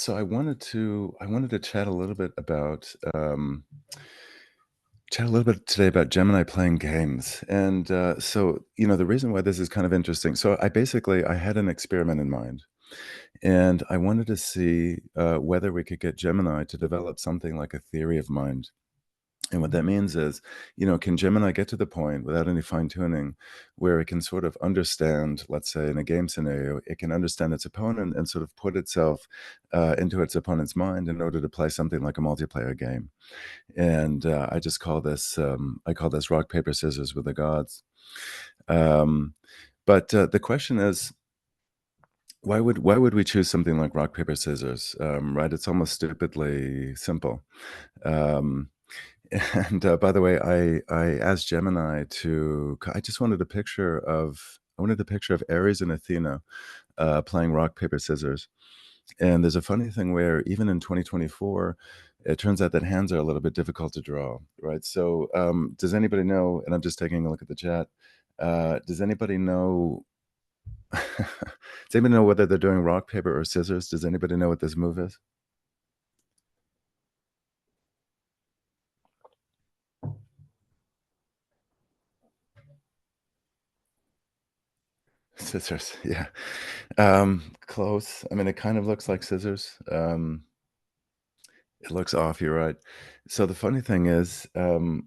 So I wanted to chat a little bit today about Gemini playing games. And the reason why this is kind of interesting. So I had an experiment in mind, and I wanted to see whether we could get Gemini to develop something like a theory of mind. And what that means is, can Gemini get to the point without any fine tuning where it can sort of understand, let's say in a game scenario, it can understand its opponent and sort of put itself into its opponent's mind in order to play something like a multiplayer game. And I just call this, I call this rock, paper, scissors with the gods. Um, but the question is, why would we choose something like rock, paper, scissors? Right? It's almost stupidly simple. Um, And, by the way, I asked Gemini I just wanted a picture of Ares and Athena, playing rock, paper, scissors. And there's a funny thing where even in 2024, it turns out that hands are a little bit difficult to draw, right? So, does anybody know, and I'm just taking a look at the chat, does anybody know does anybody know whether they're doing rock, paper, or scissors? Does anybody know what this move is? Scissors, yeah. Close. I mean, it kind of looks like scissors. It looks off, you're right. So the funny thing is, I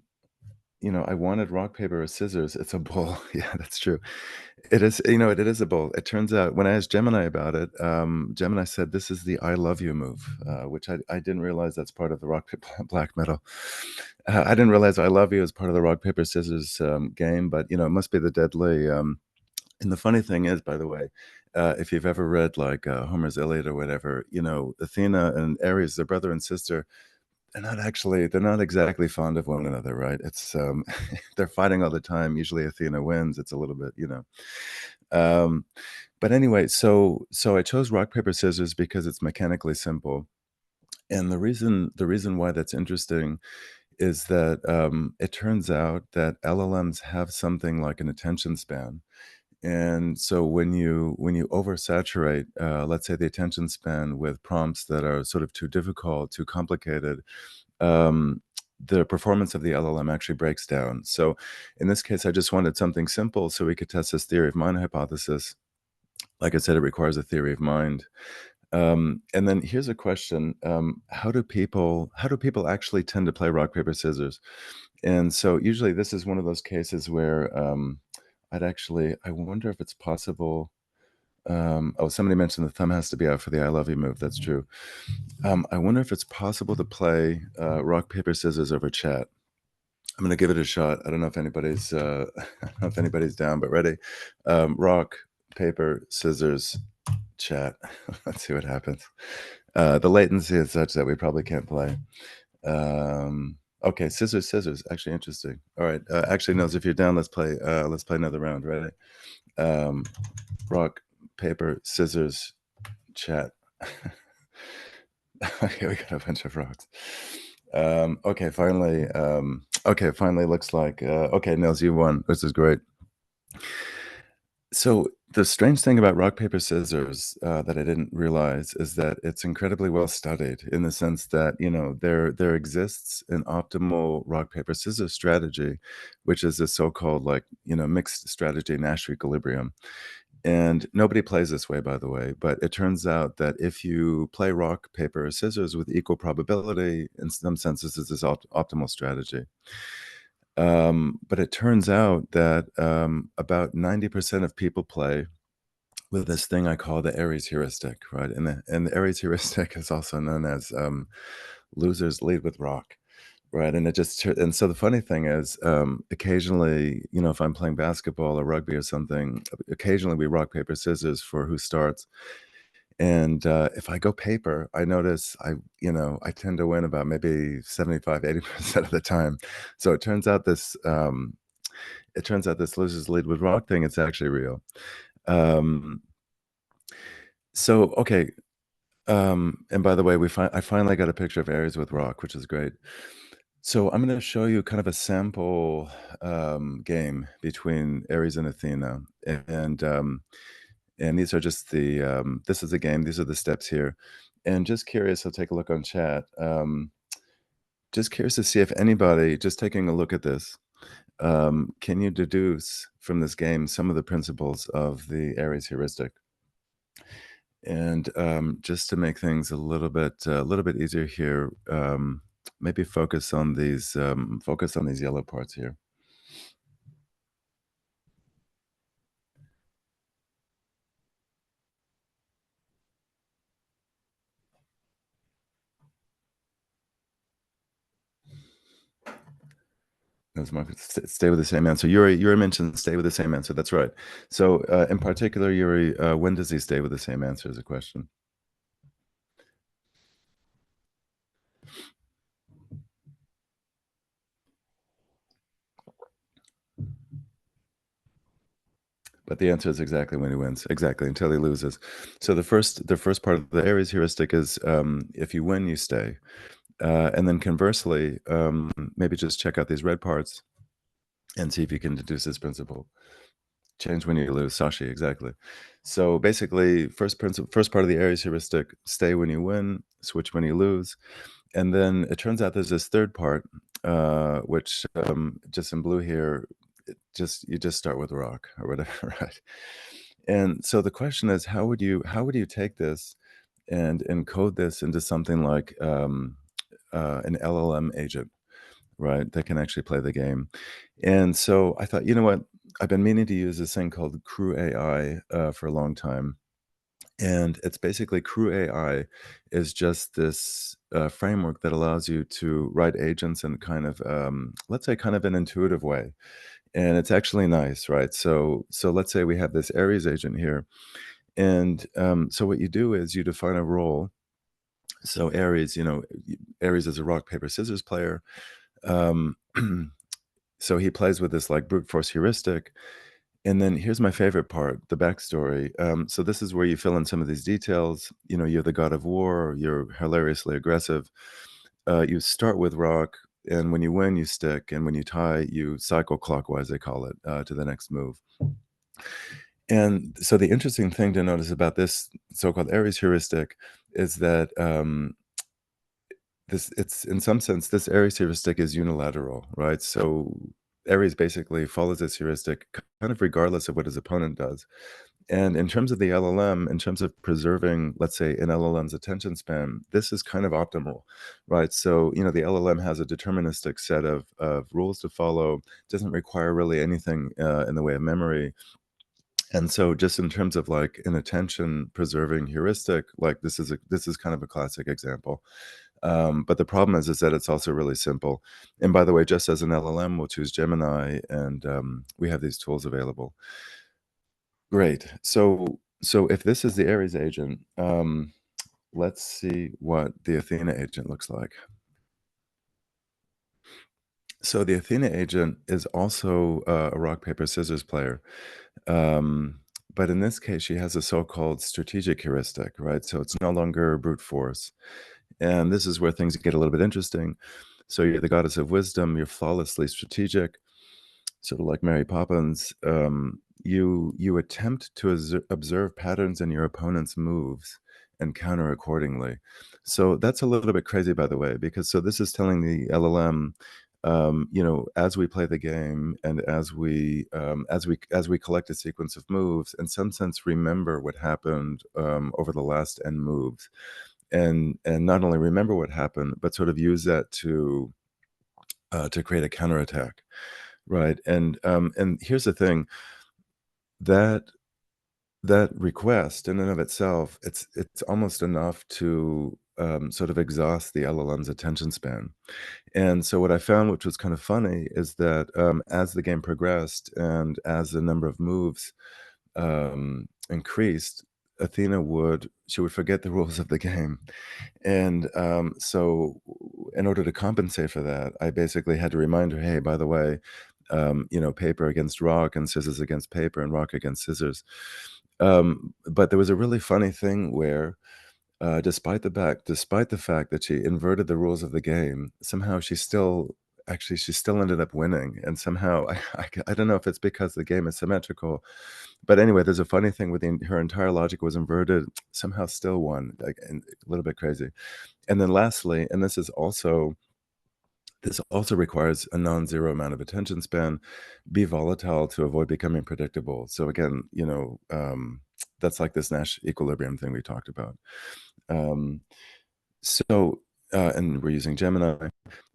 wanted rock, paper, or scissors. It's a bull. Yeah, that's true. It is, it is a bull. It turns out when I asked Gemini about it, Gemini said this is the I love you move, which I didn't realize that's part of the rock, paper, black metal. I didn't realize I love you is part of the rock, paper, scissors game, but it must be the deadly. And the funny thing is, by the way, if you've ever read like Homer's Iliad or whatever, Athena and Ares, their brother and sister, they're not exactly fond of one another, right? It's they're fighting all the time. Usually Athena wins. It's a little bit. Um, but anyway, so I chose rock, paper, scissors because it's mechanically simple. And the reason why that's interesting is that it turns out that LLMs have something like an attention span. And so when you oversaturate, let's say the attention span with prompts that are sort of too difficult, too complicated, the performance of the LLM actually breaks down. So in this case, I just wanted something simple so we could test this theory of mind hypothesis. Like I said, it requires a theory of mind. And then here's a question: how do people actually tend to play rock, paper, scissors? And so usually this is one of those cases where I wonder if it's possible. Oh, somebody mentioned the thumb has to be out for the I love you move. That's true. I wonder if it's possible to play rock, paper, scissors over chat. I'm gonna give it a shot. I don't know if anybody's I don't know if anybody's down, but ready. Rock, paper, scissors, chat. Let's see what happens. The latency is such that we probably can't play. Okay, scissors, scissors. Actually, interesting. All right. Actually, Nils, if you're down, let's play. Let's play another round. Ready? Rock, paper, scissors, chat. Okay, we got a bunch of rocks. Okay, finally. Okay, finally looks like. Okay, Nils, you won. This is great. So the strange thing about rock, paper, scissors that I didn't realize is that it's incredibly well studied in the sense that, there exists an optimal rock, paper, scissors strategy, which is a so-called like, mixed strategy Nash equilibrium. And nobody plays this way, by the way, but it turns out that if you play rock, paper, or scissors with equal probability, in some senses, this is optimal strategy. But it turns out that about 90% of people play with this thing I call the Ares heuristic, right? And the Ares heuristic is also known as losers lead with rock, right? And so the funny thing is, occasionally, if I'm playing basketball or rugby or something, occasionally we rock, paper, scissors for who starts. And if I go paper, I notice I tend to win about maybe 75-80% of the time. So it turns out this losers lead with rock thing, it's actually real. Um, so okay. And by the way, I finally got a picture of Aries with rock, which is great. So I'm going to show you kind of a sample game between Aries and Athena, and these are just this is a game. These are the steps here, And just curious, I'll take a look on chat. Just curious to see if anybody, just taking a look at this, can you deduce from this game some of the principles of the Aries heuristic? And just to make things a little bit easier here, maybe focus on these yellow parts here. Those markets stay with the same answer. Yuri mentioned stay with the same answer. That's right. So in particular, Yuri, when does he stay with the same answer? Is a question. But the answer is exactly when he wins. Exactly, until he loses. So the first part of the Aries heuristic is, if you win, you stay. And then conversely, maybe just check out these red parts and see if you can deduce this principle. Change when you lose, Sashi, exactly. So basically, first part of the Aries heuristic, stay when you win, switch when you lose. And then it turns out there's this third part, which just in blue here, you just start with rock or whatever, right? And so the question is, how would you take this and encode this into something like an LLM agent, right? That can actually play the game. And so I thought, you know what? I've been meaning to use this thing called CrewAI for a long time. And it's basically CrewAI is just this framework that allows you to write agents in kind of, let's say, kind of an intuitive way. And it's actually nice, right? So let's say we have this Aries agent here. And so what you do is you define a role. So Aries, Aries is a rock, paper, scissors player. Um, so he plays with this like brute force heuristic. And then here's my favorite part, the backstory. So this is where you fill in some of these details. You're the god of war, you're hilariously aggressive. You start with rock, and when you win, you stick, and when you tie, you cycle clockwise, they call it, to the next move. And so the interesting thing to notice about this so-called Aries heuristic is that it's in some sense this Aries heuristic is unilateral, right? So Aries basically follows this heuristic kind of regardless of what his opponent does. And in terms of the LLM, in terms of preserving, let's say, an LLM's attention span, this is kind of optimal, right? So, the LLM has a deterministic set of rules to follow, doesn't require really anything in the way of memory. And so just in terms of like an attention preserving heuristic, like this is kind of a classic example. But the problem is that it's also really simple. And by the way, just as an LLM, we'll choose Gemini, and we have these tools available. Great. So if this is the Aries agent, let's see what the Athena agent looks like. So the Athena agent is also a rock, paper, scissors player. Um, but in this case, she has a so-called strategic heuristic, right? So it's no longer brute force. And this is where things get a little bit interesting. So you're the goddess of wisdom, you're flawlessly strategic, sort of like Mary Poppins. You attempt to observe patterns in your opponent's moves and counter accordingly. So that's a little bit crazy, by the way, because so this is telling the LLM, as we play the game and as we collect a sequence of moves, in some sense, remember what happened over the last n moves, and not only remember what happened, but sort of use that to create a counterattack, right? And here's the thing, that that request in and of itself, it's almost enough to sort of exhaust the LLM's attention span. And so what I found, which was kind of funny, is that as the game progressed and as the number of moves increased, she would forget the rules of the game. And so in order to compensate for that, I basically had to remind her, hey, by the way, paper against rock and scissors against paper and rock against scissors. But there was a really funny thing where, despite the fact that she inverted the rules of the game, somehow she still actually, she still ended up winning, and somehow I don't know if it's because the game is symmetrical, but anyway, there's a funny thing with her entire logic was inverted, somehow still won, like, and a little bit crazy. And then lastly, and this also requires a non-zero amount of attention span, be volatile to avoid becoming predictable. So again, that's like this Nash equilibrium thing we talked about. Um, so, and we're using Gemini.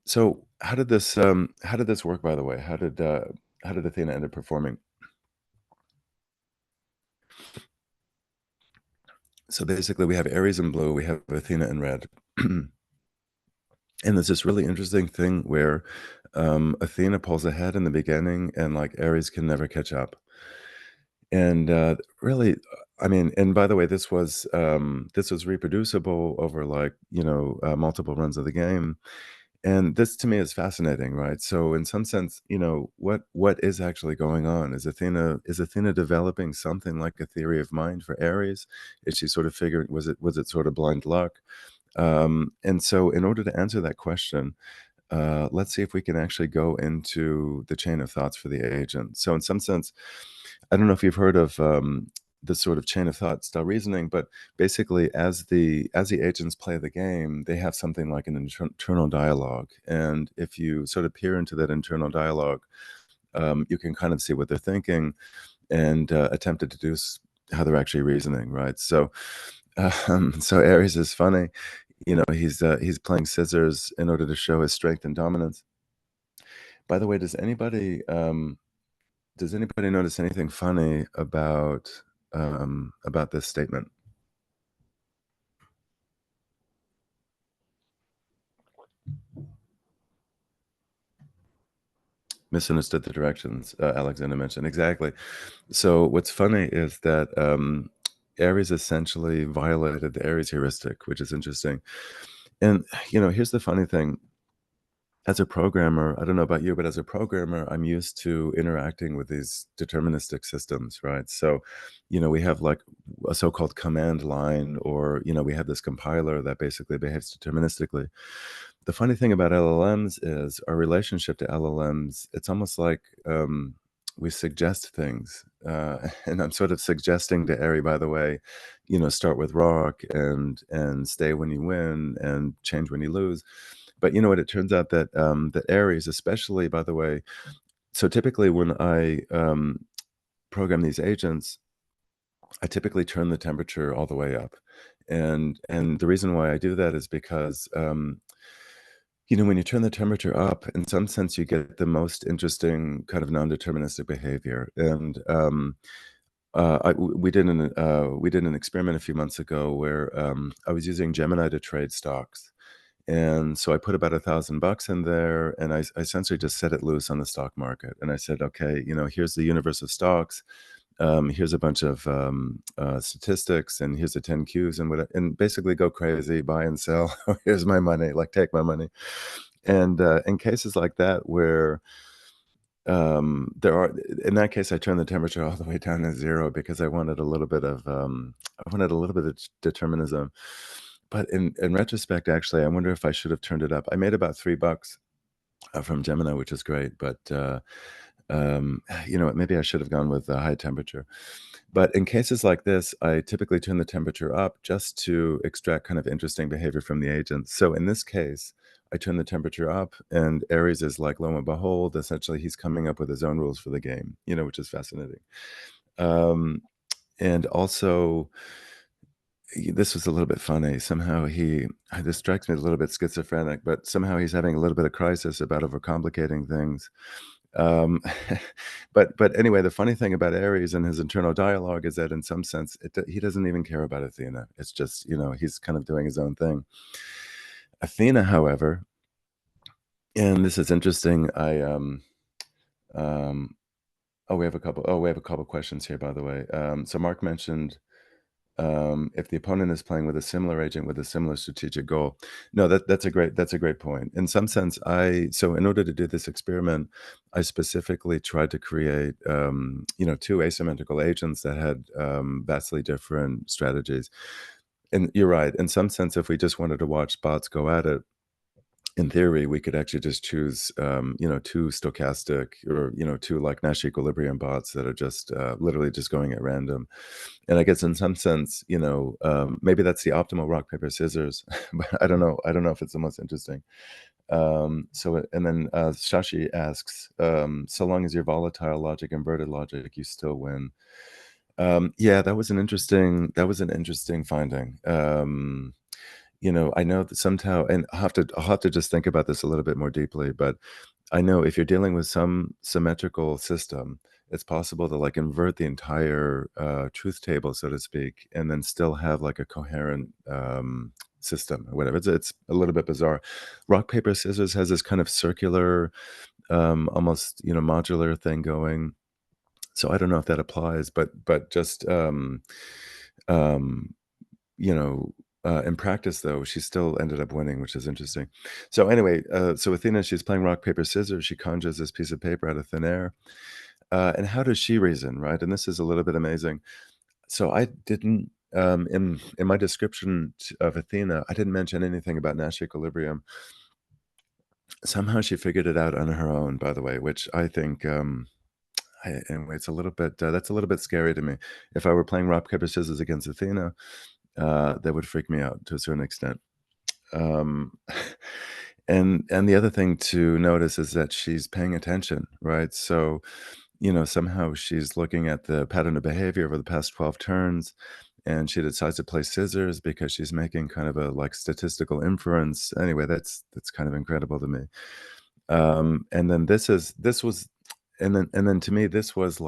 So how did this work, by the way? How did Athena end up performing? So basically we have Aries in blue, we have Athena in red. And there's this really interesting thing where Athena pulls ahead in the beginning and like Aries can never catch up. And really, I mean, and by the way, this was reproducible over like, multiple runs of the game. And this to me is fascinating, right? So in some sense, what is actually going on? Is Athena developing something like a theory of mind for Aries? Is she sort of figuring, was it sort of blind luck? And so in order to answer that question, let's see if we can actually go into the chain of thoughts for the agent. So in some sense, I don't know if you've heard of this sort of chain of thought style reasoning, but basically, as the agents play the game, they have something like an internal dialogue, and if you sort of peer into that internal dialogue, you can kind of see what they're thinking and attempt to deduce how they're actually reasoning, right? So, so Aries is funny. He's playing scissors in order to show his strength and dominance. By the way, does anybody notice anything funny about this statement? Misunderstood the directions, Alexander mentioned. Exactly. So what's funny is that Aries essentially violated the Aries heuristic, which is interesting. And here's the funny thing. As a programmer, I don't know about you, but as a programmer, I'm used to interacting with these deterministic systems, right? So, we have like a so-called command line, or, we have this compiler that basically behaves deterministically. The funny thing about LLMs is our relationship to LLMs, it's almost like we suggest things. And I'm sort of suggesting to Ari, by the way, start with rock and stay when you win and change when you lose. But you know what? It turns out that Aries, especially, by the way, so typically when I program these agents, I typically turn the temperature all the way up, and the reason why I do that is because when you turn the temperature up, in some sense, you get the most interesting kind of non-deterministic behavior. And we did an experiment a few months ago where I was using Gemini to trade stocks. And so I put about $1,000 in there, and I essentially just set it loose on the stock market. And I said, okay, here's the universe of stocks. Here's a bunch of statistics, and here's the 10 Qs, and basically go crazy, buy and sell. Here's my money, like take my money. And in cases like that where in that case, I turned the temperature all the way down to 0 because I wanted a little bit of determinism. But in retrospect, actually, I wonder if I should have turned it up. I made about $3 from Gemini, which is great, but maybe I should have gone with a high temperature. But in cases like this, I typically turn the temperature up just to extract kind of interesting behavior from the agent. So in this case, I turn the temperature up, and Aries is like, lo and behold, essentially he's coming up with his own rules for the game, which is fascinating. And also, this was a little bit funny. Somehow this strikes me as a little bit schizophrenic, but somehow he's having a little bit of crisis about overcomplicating things. Um, but anyway, the funny thing about Aries and his internal dialogue is that in some sense, he doesn't even care about Athena. It's just, he's kind of doing his own thing. Athena, however, and this is interesting. Um, we have a couple questions here, by the way. So Mark mentioned if the opponent is playing with a similar agent with a similar strategic goal. No, that's a great point. In some sense, so in order to do this experiment, I specifically tried to create two asymmetrical agents that had vastly different strategies. And you're right. In some sense, if we just wanted to watch bots go at it, in theory, we could actually just choose, two stochastic or, two like Nash equilibrium bots that are just literally just going at random. And I guess in some sense, maybe that's the optimal rock, paper, scissors, but I don't know. I don't know if it's the most interesting. And then Shashi asks, so long as you're volatile logic, inverted logic, you still win. Yeah, that was an interesting finding. I know that somehow, and I'll have to just think about this a little bit more deeply, but I know if you're dealing with some symmetrical system, it's possible to like invert the entire truth table, so to speak, and then still have like a coherent system or whatever. It's a little bit bizarre. Rock, paper, scissors has this kind of circular, almost modular thing going. So I don't know if that applies, but just um, you know, in practice, though, she still ended up winning, which is interesting. So anyway, so Athena, she's playing rock, paper, scissors. She conjures this piece of paper out of thin air. And how does she reason, right? And this is a little bit amazing. So I didn't, in my description of Athena, I didn't mention anything about Nash equilibrium. Somehow she figured it out on her own, by the way, which I think, anyway, it's a little bit, that's a little bit scary to me. If I were playing rock, paper, scissors against Athena, that would freak me out to a certain extent. Um, and the other thing to notice is that she's paying attention, right? So, somehow she's looking at the pattern of behavior over the past 12 turns, and she decides to play scissors because she's making kind of a like statistical inference. Anyway, that's kind of incredible to me. And then this was, and then to me, this was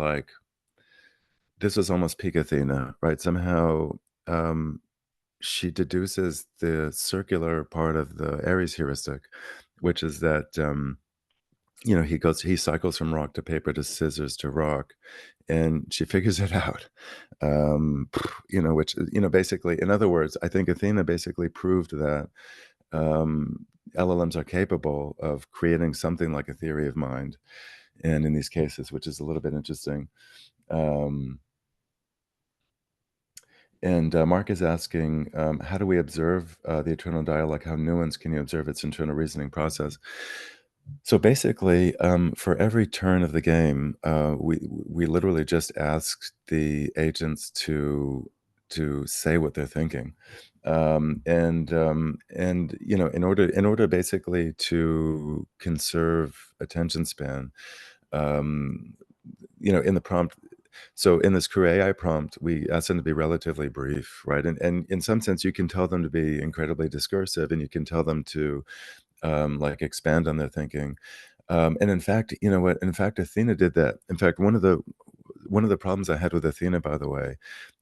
almost peak Athena, right? Somehow, um, she deduces the circular part of the Aries heuristic, which is that, he cycles from rock to paper to scissors to rock, and she figures it out. Which, basically, in other words, I think Athena basically proved that LLMs are capable of creating something like a theory of mind, and in these cases, which is a little bit interesting. Um, And Mark is asking, how do we observe the eternal dialogue? How nuanced can you observe its internal reasoning process? So basically, for every turn of the game, we literally just ask the agents to say what they're thinking, and in order basically to conserve attention span, um, in the prompt. So in this CrewAI prompt, we ask them to be relatively brief, right? And in some sense, you can tell them to be incredibly discursive, and you can tell them to like expand on their thinking. And in fact, you know what? In fact, Athena did that. In fact, one of the problems I had with Athena, by the way,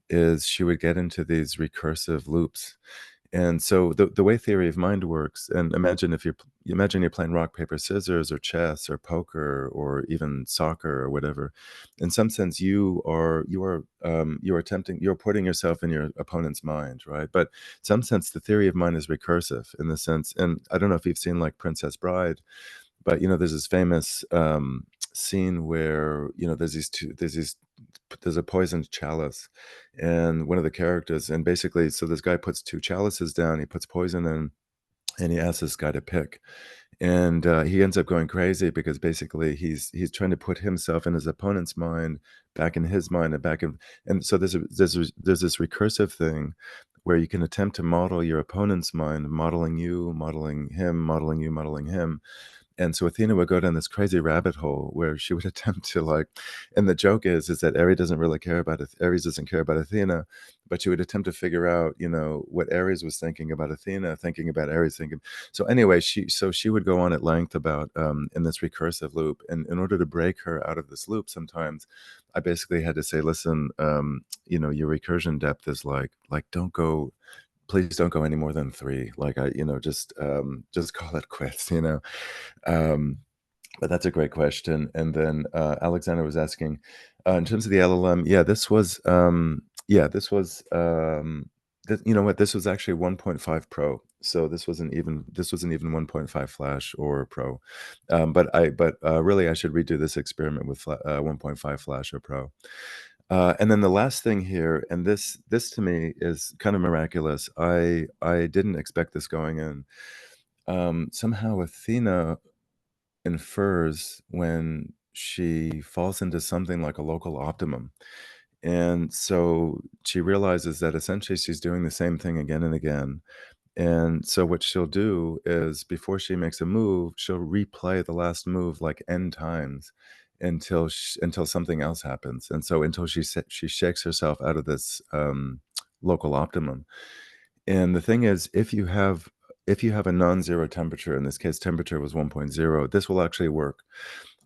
is she would get into these recursive loops. And so the way theory of mind works, and imagine you're playing rock, paper, scissors, or chess, or poker, or even soccer, or whatever. In some sense, you're putting yourself in your opponent's mind, right? But in some sense, the theory of mind is recursive in the sense, and I don't know if you've seen like Princess Bride, but there's this famous scene where there's a poisoned chalice, and one of the characters, and basically, so this guy puts two chalices down, he puts poison in, and he asks this guy to pick, and he ends up going crazy because basically he's trying to put himself in his opponent's mind, back in his mind, and back in, and so there's this recursive thing where you can attempt to model your opponent's mind, modeling you, modeling him, modeling you, modeling him. And so Athena would go down this crazy rabbit hole where she would attempt to like, and the joke is that Aries doesn't care about Athena, but she would attempt to figure out, what Aries was thinking about Athena, thinking about Aries, thinking. So anyway, she would go on at length about in this recursive loop, and in order to break her out of this loop, sometimes I basically had to say, listen, your recursion depth is like don't go. Please don't go any more than 3. Like just call it quits. Um, but that's a great question. And then Alexander was asking, in terms of the LLM, you know what? This was actually 1.5 Pro. So this wasn't even 1.5 Flash or Pro. But really, I should redo this experiment with 1.5 Flash or Pro. And then the last thing here, and this to me is kind of miraculous. I didn't expect this going in. somehow Athena infers when she falls into something like a local optimum. And so she realizes that essentially she's doing the same thing again and again. And so what she'll do is before she makes a move, she'll replay the last move like n times until something else happens. And so until she shakes herself out of this local optimum. And the thing is, if you have a non-zero temperature, in this case temperature was 1.0, this will actually work.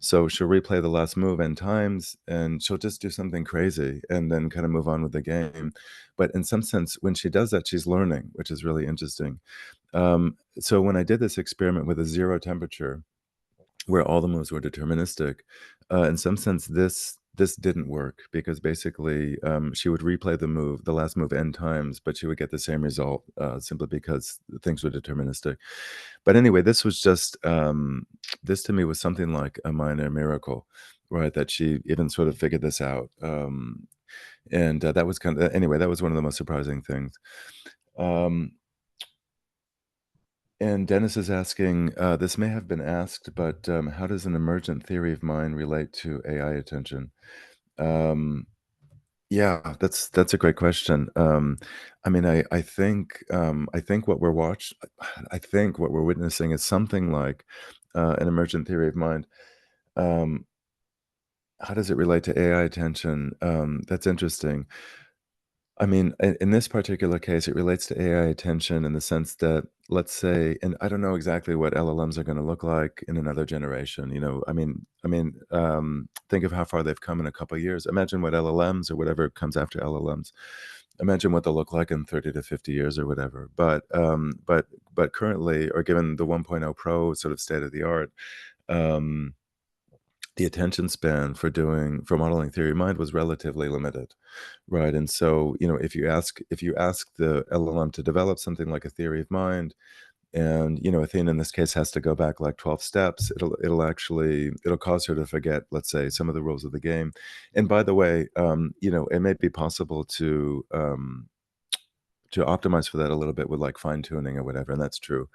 So she'll replay the last move n times, and she'll just do something crazy and then kind of move on with the game. But in some sense, when she does that, she's learning, which is really interesting. So when I did this experiment with a zero temperature, where all the moves were deterministic, in some sense, this didn't work because basically she would replay the last move n times, but she would get the same result simply because things were deterministic. But anyway, this was just this to me was something like a minor miracle, right? That she even sort of figured this out, and that was kind of anyway. That was one of the most surprising things. Um, and Dennis is asking, this may have been asked, but how does an emergent theory of mind relate to AI attention? Um, yeah, that's a great question. I mean, I think what I think what we're witnessing is something like an emergent theory of mind. Um, how does it relate to AI attention? That's interesting. I mean, in this particular case, it relates to AI attention in the sense that, let's say, and I don't know exactly what LLMs are going to look like in another generation. Think of how far they've come in a couple of years. Imagine what LLMs or whatever comes after LLMs. Imagine what they'll look like in 30 to 50 years or whatever. But currently, or given the 1.0 Pro sort of state of the art, um, the attention span for modeling theory of mind was relatively limited. Right, and so, if you ask the LLM to develop something like a theory of mind, and, Athena in this case has to go back like 12 steps, it'll cause her to forget, let's say, some of the rules of the game. And by the way, it may be possible to optimize for that a little bit with like fine tuning or whatever, and that's true.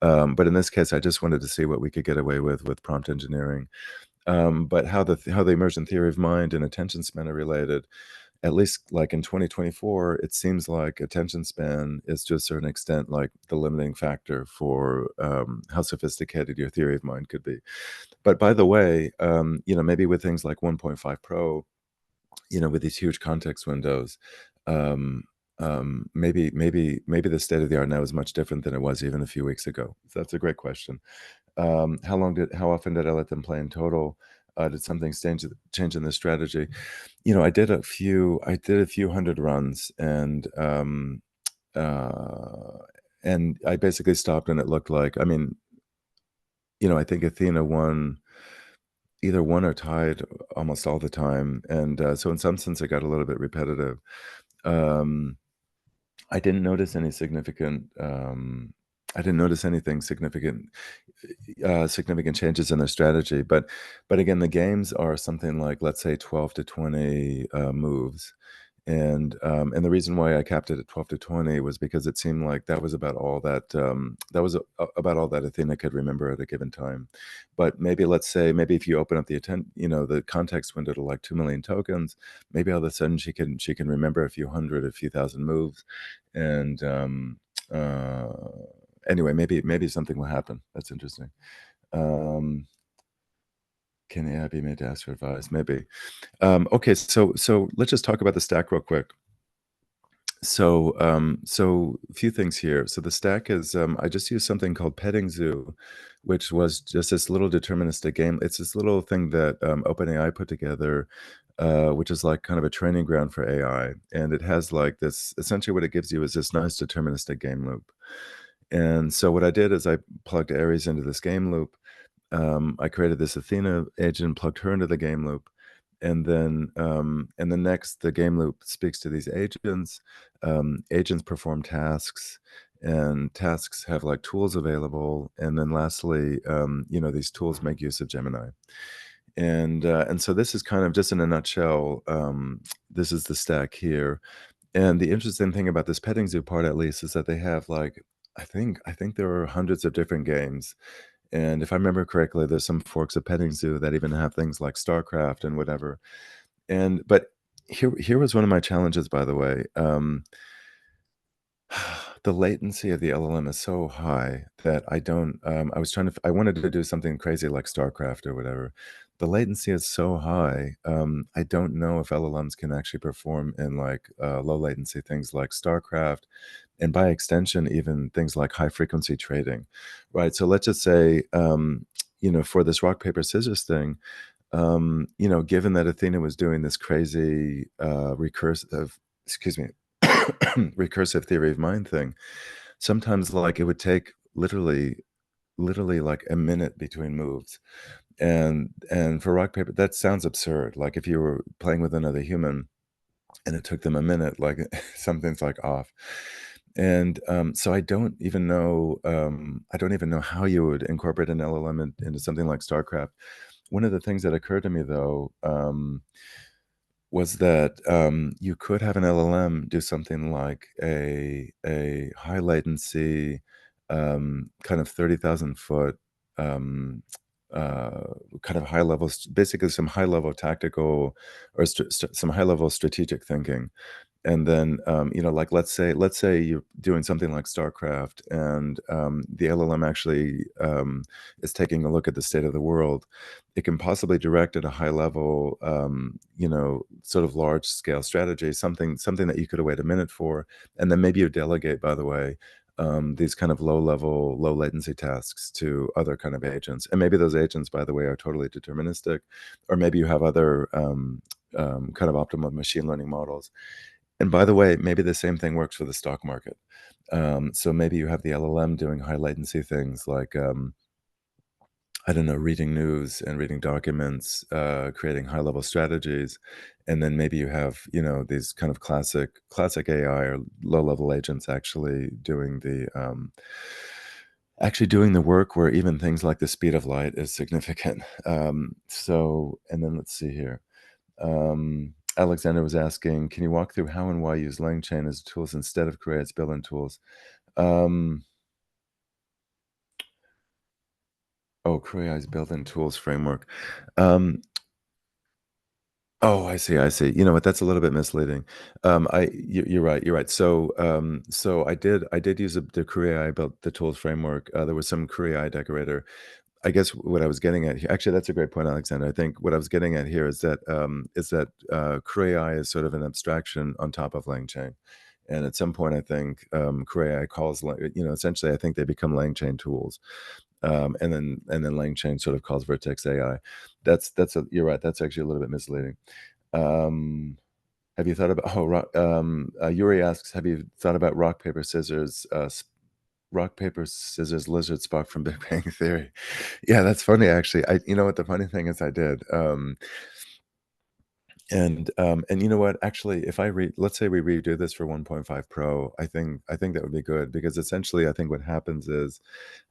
But in this case, I just wanted to see what we could get away with prompt engineering. But how the emergent theory of mind and attention span are related, at least like in 2024, it seems like attention span is to a certain extent like the limiting factor for how sophisticated your theory of mind could be. But by the way, maybe with things like 1.5 Pro, with these huge context windows, um, maybe the state of the art now is much different than it was even a few weeks ago. So that's a great question. How often did I let them play in total? Did something change in the strategy? I did a few hundred runs, uh, and I basically stopped, and it looked like, I mean, I think Athena either won or tied almost all the time, and so in some sense, it got a little bit repetitive. Um, I didn't notice any significant. I didn't notice anything significant changes in their strategy. But again, the games are something like, let's say, 12 to 20 moves, and the reason why I capped it at 12 to 20 was because it seemed like that was about all about all that Athena could remember at a given time. But maybe, let's say, maybe if you open up the context window to like 2 million tokens, maybe all of a sudden she can remember a few hundred, a few thousand moves, and uh, anyway, maybe something will happen. That's interesting. Um, can AI be made to ask for advice? Maybe. Okay, so let's just talk about the stack real quick. So a few things here. So the stack is I just used something called Petting Zoo, which was just this little deterministic game. It's this little thing that OpenAI put together, which is like kind of a training ground for AI, and it has like this. Essentially, what it gives you is this nice deterministic game loop. And so what I did is I plugged Aries into this game loop. I created this Athena agent, plugged her into the game loop, and then next the game loop speaks to these agents. Agents perform tasks, and tasks have like tools available. And then lastly, these tools make use of Gemini. And so this is kind of just in a nutshell. This is the stack here. And the interesting thing about this petting zoo part, at least, is that they have like I think there are hundreds of different games, and if I remember correctly, there's some forks of petting zoo that even have things like StarCraft and whatever. But here was one of my challenges, by the way. The latency of the LLM is so high that I don't, I wanted to do something crazy like StarCraft or whatever. The latency is so high, I don't know if LLMs can actually perform in like low latency things like StarCraft, and by extension, even things like high frequency trading, right? So let's just say, for this rock, paper, scissors thing, given that Athena was doing this crazy recursive, excuse me, recursive theory of mind thing, sometimes like it would take literally like a minute between moves. And for rock paper, that sounds absurd. Like if you were playing with another human and it took them a minute, like something's like off. And so I don't even know how you would incorporate an LLM into something like StarCraft. One of the things that occurred to me though, was that you could have an LLM do something like a high latency, kind of 30,000 foot, um, uh, kind of high level, basically some high level tactical or some high level strategic thinking. And then, like let's say you're doing something like StarCraft, and the LLM actually is taking a look at the state of the world. It can possibly direct at a high level, sort of large scale strategy, something that you could wait a minute for, and then maybe you delegate, by the way, these kind of low level, low latency tasks to other kind of agents, and maybe those agents, by the way, are totally deterministic, or maybe you have other kind of optimal machine learning models. And by the way, maybe the same thing works for the stock market. So maybe you have the LLM doing high latency things like, I don't know, reading news and reading documents, creating high level strategies, and then maybe you have, these kind of classic AI or low level agents actually doing the work where even things like the speed of light is significant. And then let's see here. Alexander was asking, can you walk through how and why use LangChain as tools instead of CrewAI's built-in tools? CrewAI's built-in tools framework. Oh, I see. You know what? That's a little bit misleading. You're right. You're right. So I did use the CrewAI built the tools framework. There was some CrewAI decorator. I guess what I was getting at here, actually, that's a great point, Alexander. I think what I was getting at here is that CrewAI is sort of an abstraction on top of LangChain. And at some point, I think CrewAI essentially, I think they become LangChain tools, and then LangChain sort of calls VertexAI. You're right. That's actually a little bit misleading. Um, have you thought about? Yuri asks, have you thought about rock paper scissors? Rock paper scissors lizard Spock from Big Bang Theory. Yeah, that's funny actually. You know what the funny thing is, I did. And you know what? Actually, if let's say we redo this for 1.5 Pro, I think that would be good, because essentially I think what happens is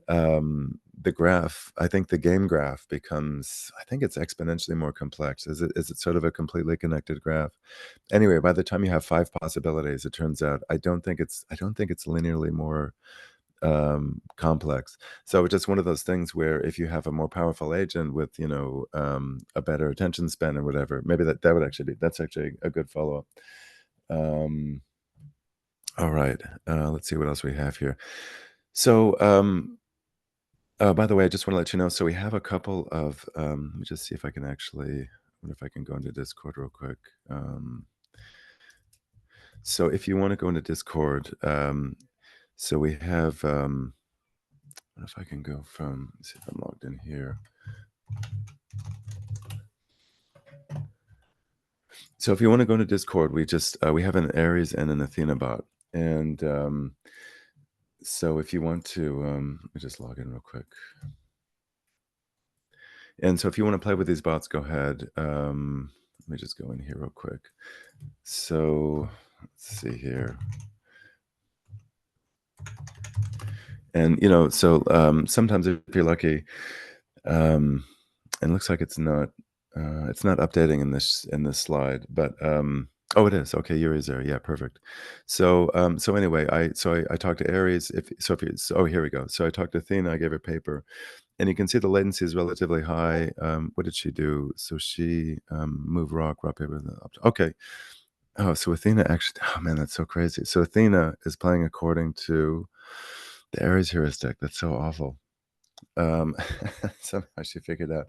the graph, I think the game graph becomes, I think it's exponentially more complex. Is it sort of a completely connected graph? Anyway, by the time you have five possibilities, it turns out I don't think it's linearly more complex. So it's just one of those things where if you have a more powerful agent with, a better attention span or whatever, maybe that's actually a good follow-up. Um, all right. Let's see what else we have here. So, by the way, I just want to let you know, so we have a couple of, let me just see if I can actually, I wonder if I can go into Discord real quick. So if you want to go into Discord, so we have, I wonder if I can go from, let's see if I'm logged in here. So if you want to go into Discord, we have an Aries and an Athena bot. And so if you want to, let me just log in real quick. And so if you want to play with these bots, go ahead. Let me just go in here real quick. So let's see here. And, sometimes if you're lucky, and it looks like it's not updating in this slide, but Oh, it is. Okay, Yuri's there. Yeah, perfect. So anyway, I talked to Aries. Oh, here we go. So I talked to Athena. I gave her paper, and you can see the latency is relatively high. What did she do? So she moved rock paper. Okay. Oh, so Athena actually. Oh man, that's so crazy. So Athena is playing according to the Aries heuristic. That's so awful. Somehow she figured out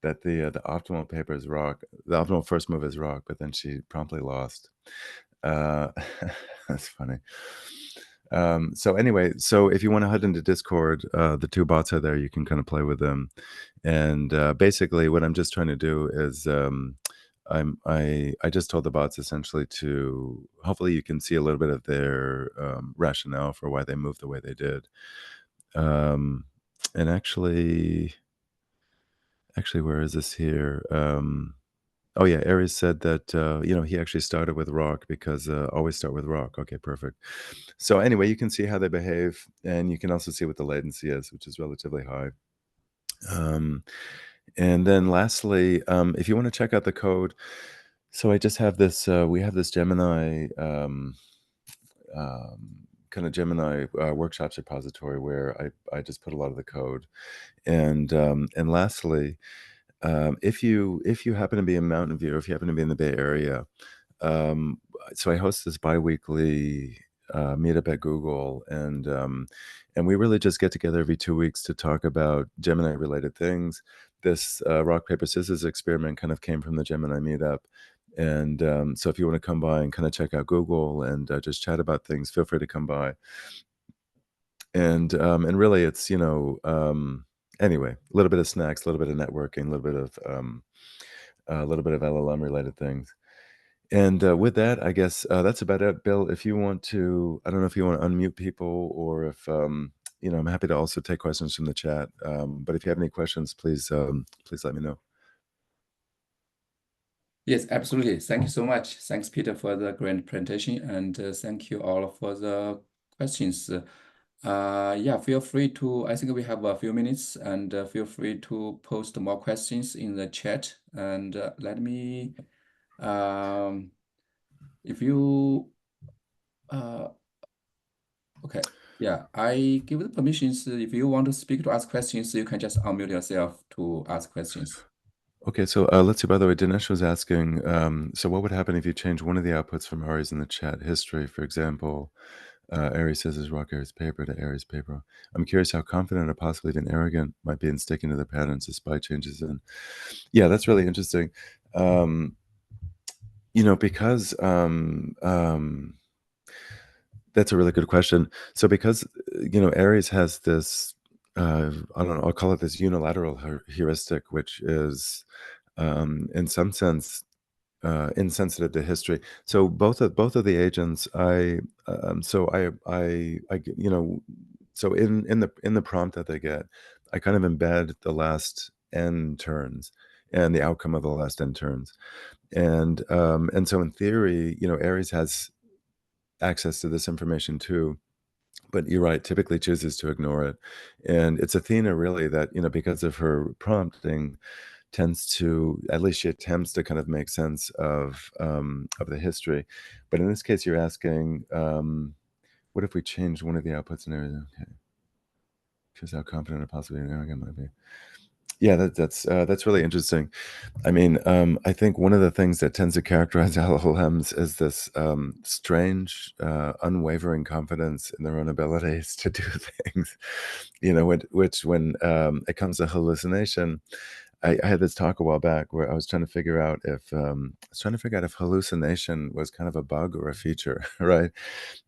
that the optimal paper is rock. The optimal first move is rock, but then she promptly lost. Uh, that's funny. So anyway, so if you want to head into Discord, the two bots are there. You can kind of play with them, and basically, what I'm just trying to do is I just told the bots essentially to hopefully you can see a little bit of their rationale for why they moved the way they did. Um, and actually, where is this here? Oh yeah, Aries said that he actually started with rock because always start with rock. Okay, perfect. So anyway, you can see how they behave, and you can also see what the latency is, which is relatively high. Um, and then lastly, if you want to check out the code, so I just have this. We have this Gemini. Kind of Gemini workshops repository where I just put a lot of the code, and lastly, if you happen to be in Mountain View, or if you happen to be in the Bay Area, um, so I host this biweekly meetup at Google, and we really just get together every 2 weeks to talk about Gemini related things. This rock paper scissors experiment kind of came from the Gemini meetup. And so if you want to come by and kind of check out Google and just chat about things, feel free to come by. And really it's anyway, a little bit of snacks, a little bit of networking, a little bit of LLM related things. And with that, I guess that's about it. Bill, if you want to, I don't know if you want to unmute people, or if I'm happy to also take questions from the chat. But if you have any questions, please let me know. Yes, absolutely. Thank you so much. Thanks, Peter, for the great presentation, and thank you all for the questions. Yeah, feel free to, I think we have a few minutes, and feel free to post more questions in the chat. And let me, um, if you, okay, yeah, I give the permissions. If you want to speak to ask questions, you can just unmute yourself to ask questions. Okay, so let's see. By the way, Dinesh was asking, so what would happen if you change one of the outputs from Ari's in the chat history? For example, Aries says is rock Aries paper to Aries paper. I'm curious how confident or possibly even arrogant might be in sticking to the patterns despite changes in. Yeah, that's really interesting. Because that's a really good question. So because Aries has this, I don't know, I'll call it this unilateral heuristic, which is in some sense insensitive to history. So both of the agents, so in the prompt that they get, I kind of embed the last n turns and the outcome of the last n turns, and so in theory, Aries has access to this information too. But you're right, typically chooses to ignore it. And it's Athena really that, because of her prompting, tends to, at least she attempts to kind of make sense of the history. But in this case, you're asking, what if we change one of the outputs and everything? Okay. Choose how confident or possibly arrogant might be. Yeah, that's really interesting. I mean, I think one of the things that tends to characterize LLMs is this strange, unwavering confidence in their own abilities to do things. Which when it comes to hallucination, I had this talk a while back where I was trying to figure out if hallucination was kind of a bug or a feature, right?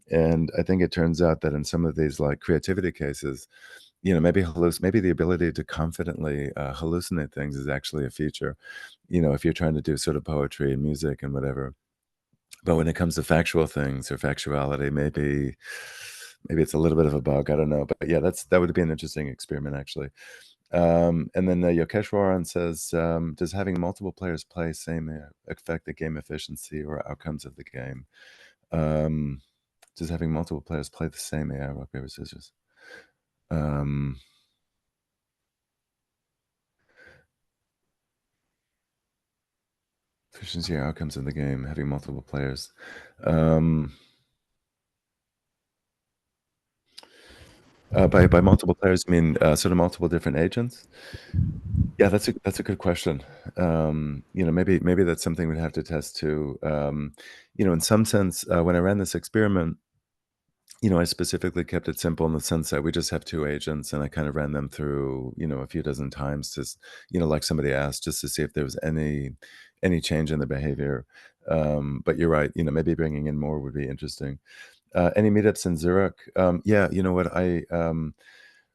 And I think it turns out that in some of these like creativity cases, maybe the ability to confidently hallucinate things is actually a feature. If you're trying to do sort of poetry and music and whatever. But when it comes to factual things or factuality, maybe it's a little bit of a bug. I don't know, but yeah, that would be an interesting experiment actually. And then Yokeshwaran says, does having multiple players play same affect the game efficiency or outcomes of the game? Does having multiple players play the same AI rock paper scissors? Um, Efficiency or outcomes in the game, having multiple players. Um, by multiple players, you mean sort of multiple different agents? Yeah, that's a good question. Maybe that's something we'd have to test too. In some sense, when I ran this experiment, I specifically kept it simple in the sense that we just have two agents, and I kind of ran them through, a few dozen times, just, like somebody asked, just to see if there was any change in the behavior. But you're right. Maybe bringing in more would be interesting. Any meetups in Zurich? Yeah, you know what?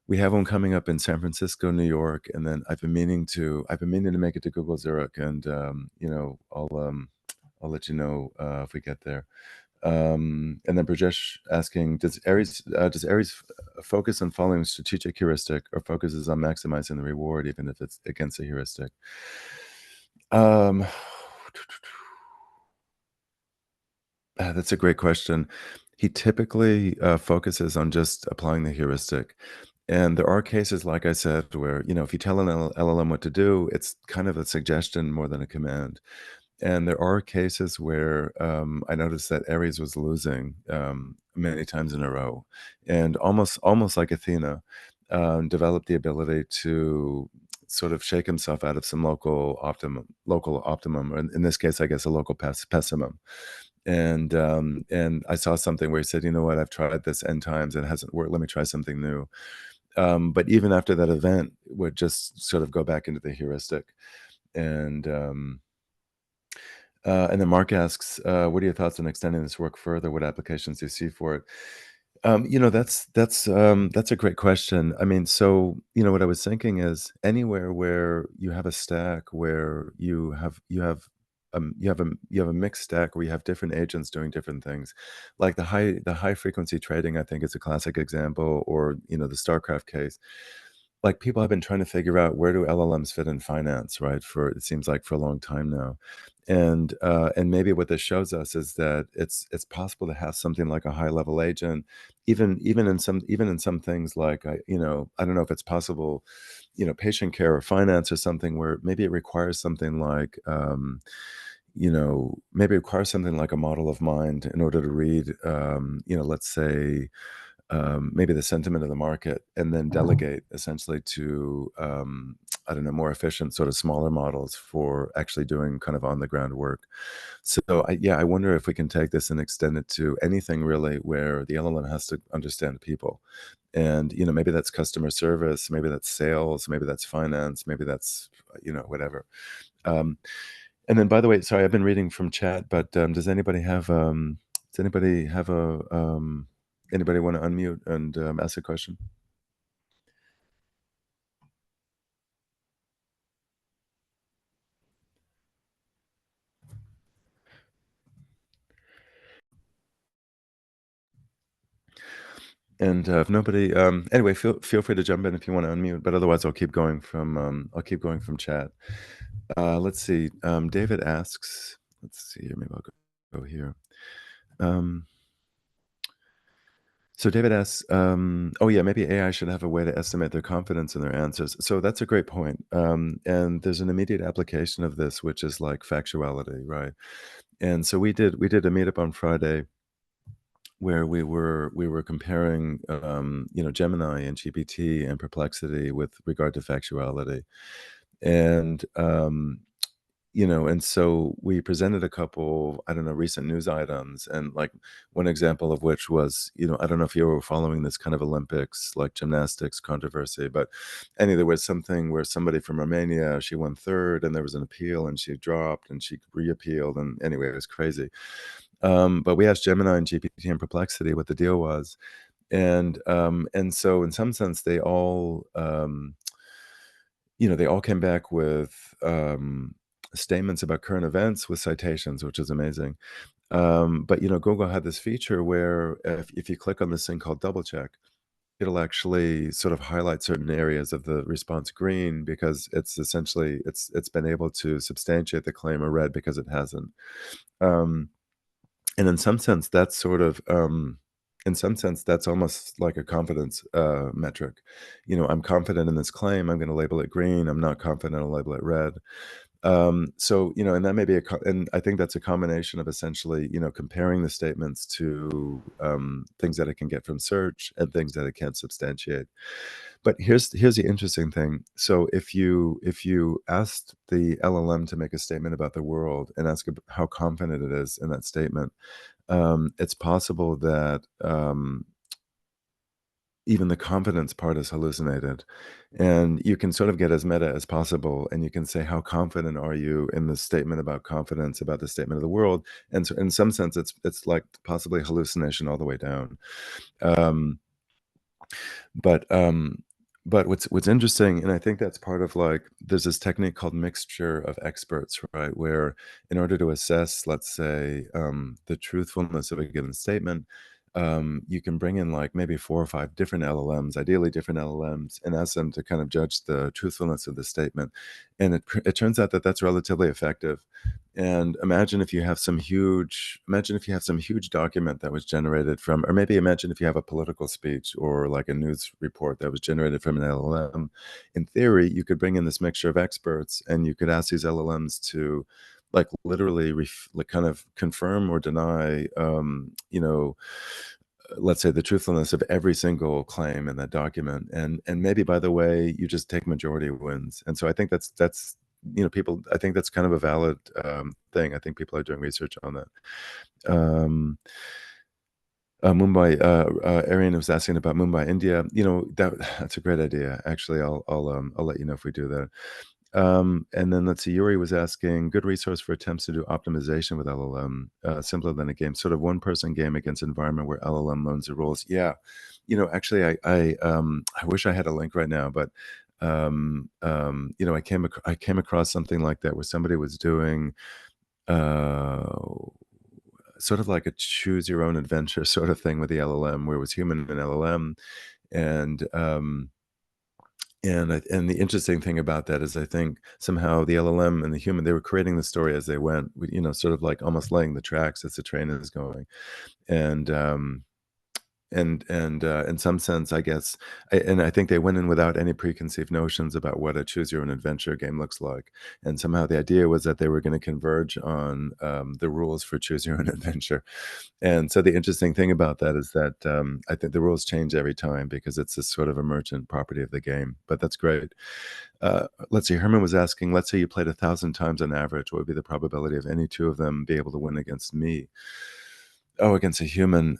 We have one coming up in San Francisco, New York, and then I've been meaning to make it to Google Zurich, and I'll let you know if we get there. And then Brajesh asking, does Aries focus on following a strategic heuristic, or focuses on maximizing the reward even if it's against a heuristic? Um, that's a great question. He typically focuses on just applying the heuristic. And there are cases, like I said, where, if you tell an LLM what to do, it's kind of a suggestion more than a command. And there are cases where I noticed that Aries was losing many times in a row, and almost like Athena, developed the ability to sort of shake himself out of some local optimum, or in this case, I guess a local pessimum. And I saw something where he said, "You know what? I've tried this n times and it hasn't worked. Let me try something new." But even after that event, would just sort of go back into the heuristic. And and then Mark asks, "What are your thoughts on extending this work further? What applications do you see for it?" That's a great question. I mean, so what I was thinking is anywhere where you have a stack where you have a mixed stack where you have different agents doing different things, like the high frequency trading. I think is a classic example, or the StarCraft case. Like, people have been trying to figure out where do LLMs fit in finance, right? For it seems like for a long time now. And maybe what this shows us is that it's possible to have something like a high level agent, even in some things like I don't know if it's possible, patient care or finance or something where maybe it requires something like maybe it requires something like a model of mind in order to read, let's say, maybe the sentiment of the market, and then delegate essentially to, I don't know, more efficient, sort of smaller models for actually doing kind of on the ground work. So I wonder if we can take this and extend it to anything really where the LLM has to understand people. And, maybe that's customer service, maybe that's sales, maybe that's finance, maybe that's, whatever. Um, and then, by the way, sorry, I've been reading from chat, but anybody want to unmute and ask a question? And if nobody, anyway, feel free to jump in if you want to unmute, but otherwise, I'll keep going from chat. Let's see. David asks. Let's see here. Maybe I'll go here. Um, So David asks, "Oh yeah, maybe AI should have a way to estimate their confidence in their answers." So that's a great point. And there's an immediate application of this, which is like factuality, right? And so we did a meetup on Friday where we were comparing, Gemini and GPT and Perplexity with regard to factuality. And and so we presented a couple, I don't know, recent news items, and like one example of which was, I don't know if you were following this kind of Olympics, like gymnastics controversy, but anyway, there was something where somebody from Romania, she won third, and there was an appeal, and she dropped, and she reappealed, and anyway, it was crazy. But we asked Gemini and GPT and Perplexity what the deal was, and so in some sense, they all came back with statements about current events with citations, which is amazing. But Google had this feature where if you click on this thing called double check, it'll actually sort of highlight certain areas of the response green because it's been able to substantiate the claim, or red because it hasn't. Um, and in some sense, that's almost like a confidence metric. I'm confident in this claim. I'm going to label it green. I'm not confident. I'll label it red. So, and that may be and I think that's a combination of essentially, comparing the statements to things that it can get from search and things that it can't substantiate. But here's the interesting thing. So if you asked the LLM to make a statement about the world and ask how confident it is in that statement, it's possible that even the confidence part is hallucinated. And you can sort of get as meta as possible, and you can say, how confident are you in the statement about confidence about the statement of the world? And so in some sense, it's like possibly hallucination all the way down. Um, but um, but what's interesting, and I think that's part of like there's this technique called mixture of experts, right? Where in order to assess, let's say, the truthfulness of a given statement, you can bring in like maybe 4 or 5 different LLMs, ideally different LLMs, and ask them to kind of judge the truthfulness of the statement. And it turns out that that's relatively effective. And imagine if you have some huge document that was generated from, or maybe imagine if you have a political speech or like a news report that was generated from an LLM. In theory, you could bring in this mixture of experts and you could ask these LLMs to like literally like kind of confirm or deny, let's say the truthfulness of every single claim in that document. And maybe by the way, you just take majority wins. And so I think that's people, I think that's kind of a valid thing. I think people are doing research on that. Mumbai, Arian was asking about Mumbai, India. That's a great idea. Actually, I'll let you know if we do that. And then let's see, Yuri was asking, good resource for attempts to do optimization with LLM, simpler than a game, sort of one-person game against environment where LLM learns the rules. Yeah, actually, I wish I had a link right now, but I came across something like that where somebody was doing uh, sort of like a choose your own adventure sort of thing with the LLM, where it was human and LLM, and and the interesting thing about that is I think somehow the LLM and the human, they were creating the story as they went, sort of like almost laying the tracks as the train is going. And in some sense, I guess, and I think they went in without any preconceived notions about what a choose your own adventure game looks like. And somehow the idea was that they were going to converge on the rules for choose your own adventure. And so the interesting thing about that is that I think the rules change every time because it's this sort of emergent property of the game. But that's great. Let's see, Herman was asking, let's say you played 1,000 times on average, what would be the probability of any two of them be able to win against me? Oh, against a human.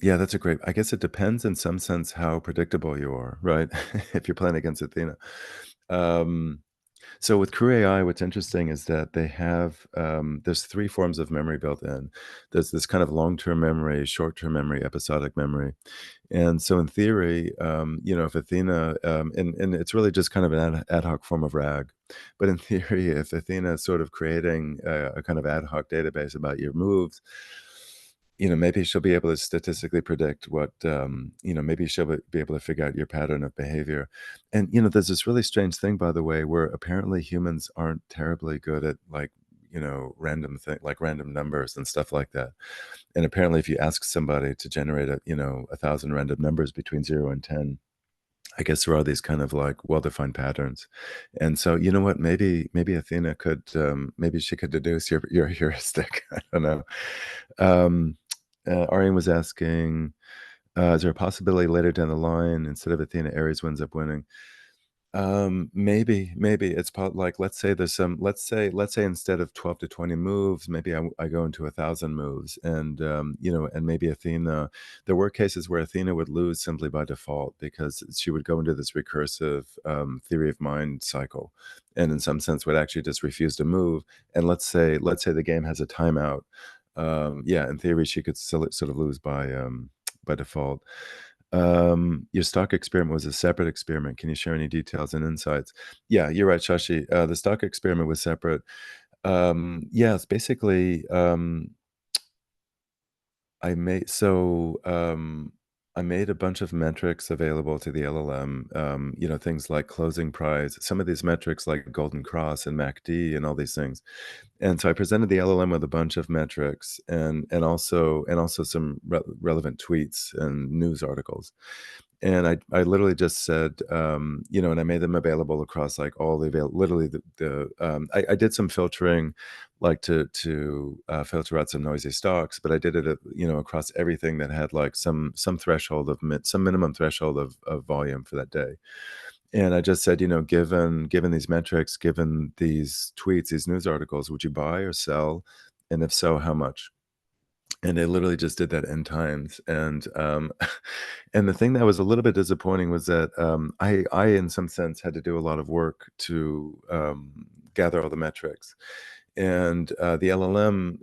Yeah, that's a great, I guess it depends in some sense how predictable you are, right? If you're playing against Athena. Um, So with CrewAI, what's interesting is that they have there's 3 forms of memory built in. There's this kind of long-term memory, short-term memory, episodic memory. And so in theory, if Athena, and it's really just kind of an ad hoc form of RAG. But in theory, if Athena is sort of creating a kind of ad hoc database about your moves, maybe she'll be able to statistically predict what, maybe she'll be able to figure out your pattern of behavior. And, there's this really strange thing, by the way, where apparently humans aren't terribly good at like, like random numbers and stuff like that. And apparently if you ask somebody to generate 1,000 random numbers between 0 and 10, I guess there are these kind of like well-defined patterns. And so, you know what, maybe Athena could, maybe she could deduce your heuristic. I don't know. Um, Arian was asking, is there a possibility later down the line, instead of Athena, Ares winds up winning? Maybe it's like let's say instead of 12 to 20 moves, maybe I go into 1,000 moves, and and maybe Athena. There were cases where Athena would lose simply by default because she would go into this recursive theory of mind cycle, and in some sense would actually just refuse to move. And let's say the game has a timeout. Yeah, in theory, she could still sort of lose by default. Your stock experiment was a separate experiment. Can you share any details and insights? Yeah, you're right, Shashi. The stock experiment was separate. Yeah, it's basically I made so I made a bunch of metrics available to the LLM. Things like closing price, some of these metrics like Golden Cross and MACD and all these things. And so I presented the LLM with a bunch of metrics and also some relevant tweets and news articles. And I literally just said, and I made them available across like all the literally I did some filtering, like to filter out some noisy stocks, but I did it, across everything that had like some threshold some minimum threshold of volume for that day. And I just said, given these metrics, given these tweets, these news articles, would you buy or sell? And if so, how much? And they literally just did that N times, and, and the thing that was a little bit disappointing was that, I, in some sense, had to do a lot of work to, gather all the metrics, and, the LLM,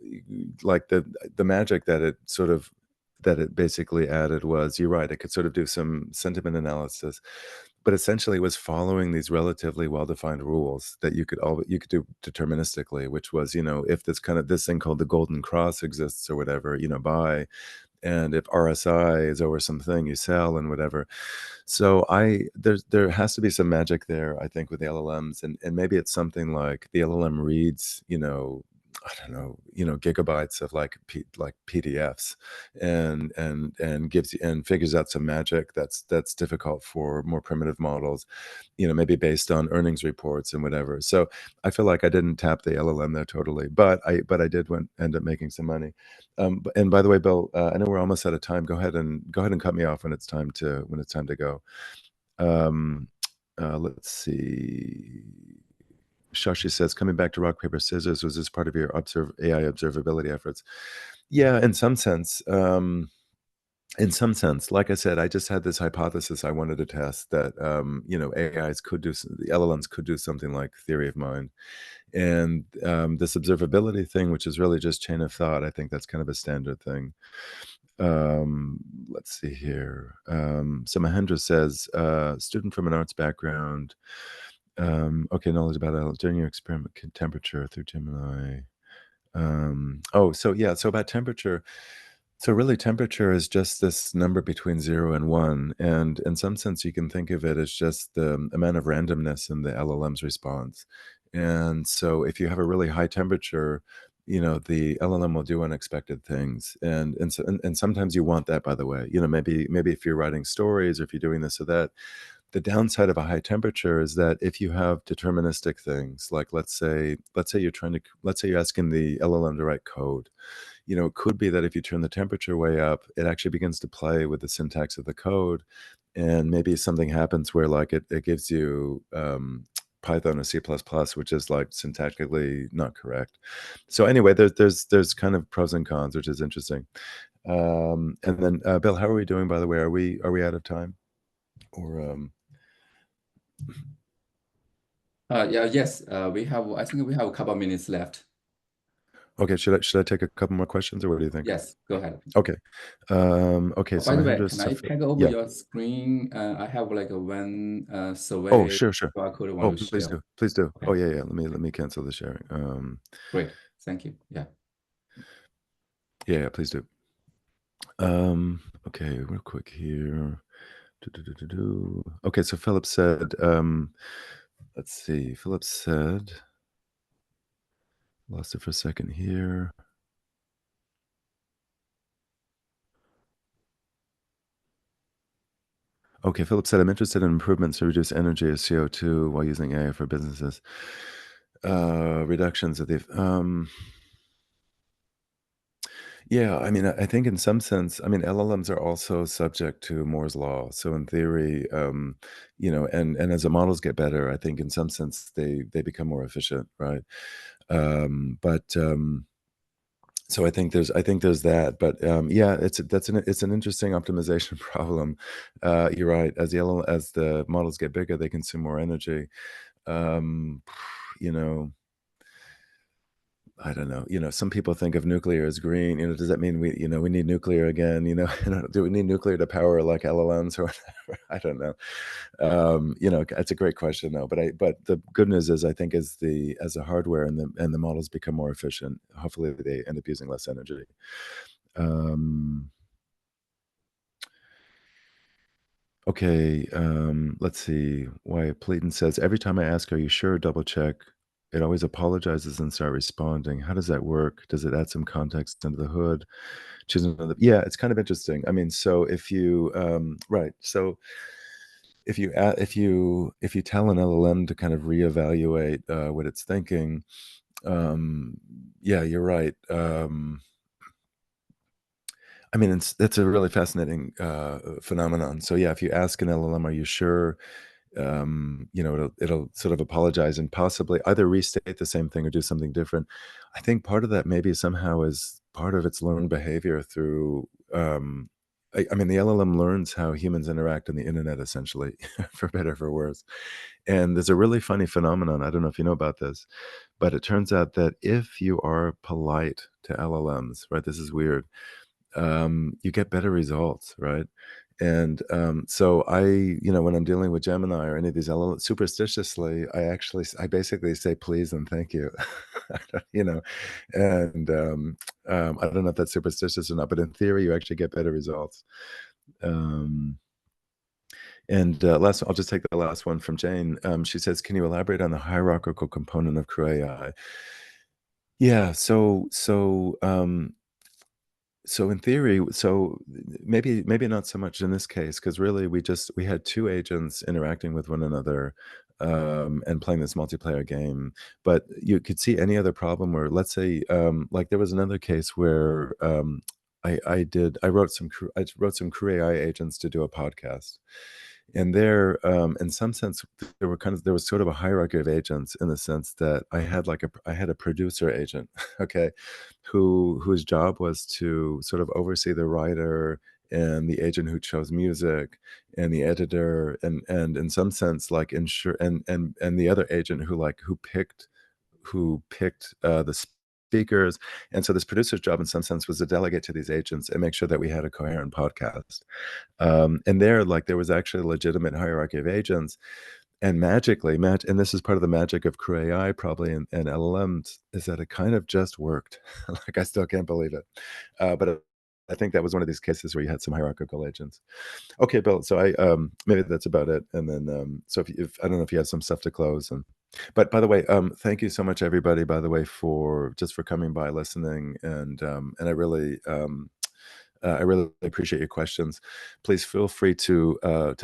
like, the magic that it basically added was, you're right, it could sort of do some sentiment analysis, but essentially it was following these relatively well-defined rules that you could do deterministically, which was, if this thing called the golden cross exists or whatever, buy, and if RSI is over something, you sell and whatever. So there has to be some magic there, I think, with the LLMs, and maybe it's something like the LLM reads, I don't know, gigabytes of like PDFs, and gives you and figures out some magic that's difficult for more primitive models, maybe based on earnings reports and whatever. So I feel like I didn't tap the LLM there totally, but I did end up making some money. And by the way, Bill, I know we're almost out of time. Go ahead and cut me off when it's time to go. Um, let's see. Shashi says, coming back to rock, paper, scissors, was this part of your AI observability efforts? Yeah, in some sense. In some sense, like I said, I just had this hypothesis I wanted to test that, the LLMs could do something like theory of mind. And this observability thing, which is really just chain of thought, I think that's kind of a standard thing. Let's see here. So Mahendra says, student from an arts background. Okay, knowledge about during your experiment temperature through Gemini. So yeah, so about temperature. So really, temperature is just this number between 0 and 1, and in some sense, you can think of it as just the amount of randomness in the LLM's response. And so if you have a really high temperature, the LLM will do unexpected things, and sometimes you want that, by the way. Maybe if you're writing stories or if you're doing this or that, the downside of a high temperature is that if you have deterministic things, like let's say you're asking the LLM to write code, it could be that if you turn the temperature way up, it actually begins to play with the syntax of the code, and maybe something happens where like it gives you Python or C++, which is like syntactically not correct. So anyway, there's kind of pros and cons, which is interesting. And then Bill, how are we doing, by the way? Are we out of time? Or Yeah, yes, I think we have a couple of minutes left. okay, should I take a couple more questions, or what do you think? Yes, go ahead. Okay. Okay, so By the way, Mahendra can I Safar, take over yeah. your screen? I have like a one Oh, survey sure, sure. QR code I want Oh, to please share. do. Please do. Okay, Oh, yeah, yeah. Let me cancel the sharing. great. Thank you. Yeah. Yeah, yeah, please do. Okay, real quick here. Okay, so Philip said, let's see. Philip said, lost it for a second here. Okay, Philip said, I'm interested in improvements to reduce energy or CO2 while using AI for businesses. Reductions of the Yeah, I mean, I think in some sense, I mean, LLMs are also subject to Moore's law. So in theory, and as the models get better, I think in some sense they become more efficient, right? But so I think there's that. But yeah, it's an interesting optimization problem. You're right. As the models get bigger, they consume more energy. Um, you know, I don't know. Some people think of nuclear as green. Does that mean we need nuclear again? Do we need nuclear to power like LLMs or whatever? I don't know. It's a great question though. But the good news is, I think as the hardware and the models become more efficient, hopefully they end up using less energy. Um, okay. Let's see. Why Playton says, every time I ask, "Are you sure?" Double check. It always apologizes and start responding. How does that work? Does it add some context under the hood? Choose another yeah, it's kind of interesting. I mean, so if you, right, so if you tell an LLM to kind of reevaluate, what it's thinking, um, yeah, you're right. I mean, it's a really fascinating, phenomenon. So, yeah, if you ask an LLM, "Are you sure?" You know, it'll sort of apologize and possibly either restate the same thing or do something different. I think part of that maybe somehow is part of its learned behavior through, I mean, the LLM learns how humans interact on the internet essentially, for better or for worse. And there's a really funny phenomenon, I don't know if you know about this, but it turns out that if you are polite to LLMs, right, this is weird, you get better results, right? And so when I'm dealing with Gemini or any of these LLMs, superstitiously, I basically say please and thank you, you know, and I don't know if that's superstitious or not, but in theory, you actually get better results. Um, and I'll just take the last one from Jane. She says, "Can you elaborate on the hierarchical component of CrewAI?" Yeah, so in theory, maybe not so much in this case, because really we had two agents interacting with one another, and playing this multiplayer game. But you could see any other problem where, let's say, like there was another case where I wrote some crew AI agents to do a podcast. And there, in some sense, there was sort of a hierarchy of agents in the sense that I had a producer agent, okay, whose job was to sort of oversee the writer and the agent who chose music and the editor and in some sense like ensure and the other agent who picked the speakers. And so this producer's job in some sense was to delegate to these agents and make sure that we had a coherent podcast. And there was actually a legitimate hierarchy of agents, and and this is part of the magic of Crew AI probably and LLMs, is that it kind of just worked. Like, I still can't believe it. I think that was one of these cases where you had some hierarchical agents. Okay, Bill, so maybe that's about it, and then, so if I don't know if you have some stuff to close, but by the way, thank you so much, everybody, by the way, for coming by, listening, and I really appreciate your questions. Please feel free to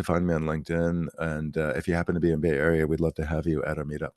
find me on LinkedIn, and if you happen to be in Bay Area, we'd love to have you at our meetup.